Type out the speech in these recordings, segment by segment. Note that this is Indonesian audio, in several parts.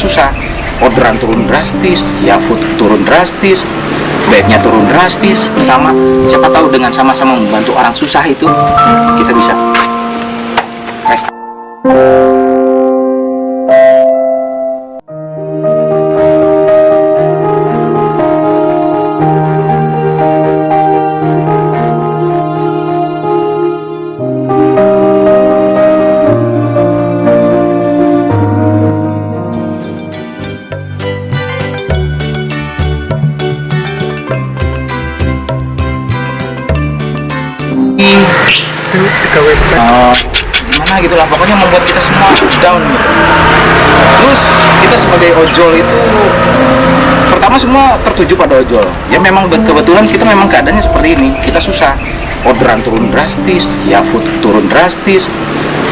susah, orderan turun drastis, ya food turun drastis, bednya turun drastis. Sama, siapa tahu dengan sama-sama membantu orang susah itu kita bisa rest. Gimana gitu lah, pokoknya membuat kita semua down gitu. Terus kita sebagai ojol itu pertama semua tertuju pada ojol. Ya memang kebetulan kita memang keadaannya seperti ini, kita susah, orderan turun drastis, ya food turun drastis,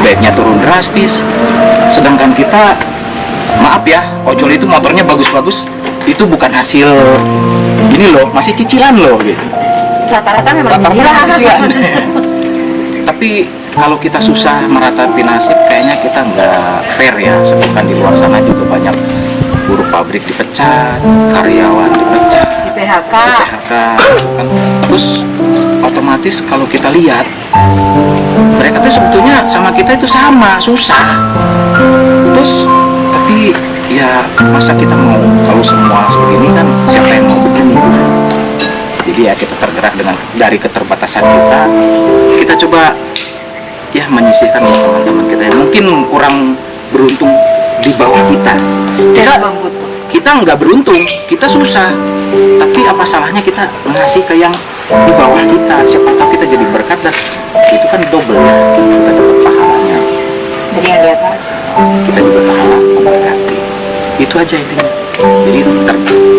bednya turun drastis. Sedangkan kita, maaf ya, ojol itu motornya bagus-bagus, itu bukan hasil ini loh, masih cicilan loh gitu. Rata-rata memang cicilan. Tapi kalau kita susah meratapi nasib, kayaknya kita nggak fair ya. Sebutkan di luar sana juga banyak buruh pabrik dipecat, karyawan dipecat, Di PHK. kan. Terus otomatis kalau kita lihat, mereka tuh sebetulnya sama kita itu sama, susah. Terus tapi ya masa kita mau, kalau semua seperti ini kan siapa yang mau begini? Jadi ya kita tergerak dari keterbatasan kita coba ya menyisihkan teman-teman kita yang mungkin kurang beruntung di bawah kita. Kita nggak beruntung, kita susah. Tapi apa salahnya kita ngasih ke yang di bawah kita? Siapa tahu kita jadi berkat, dan itu kan double ya, kita dapat pahalanya. Jadi yang lihat Kita juga pahala memberkati. Itu aja intinya. Jadi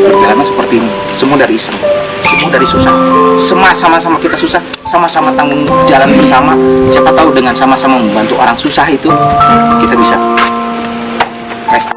berjalannya seperti ini, semua dari iseng, semua dari susah, sama-sama kita susah, sama-sama tanggung jalan bersama. Siapa tahu dengan sama-sama membantu orang susah itu kita bisa rest.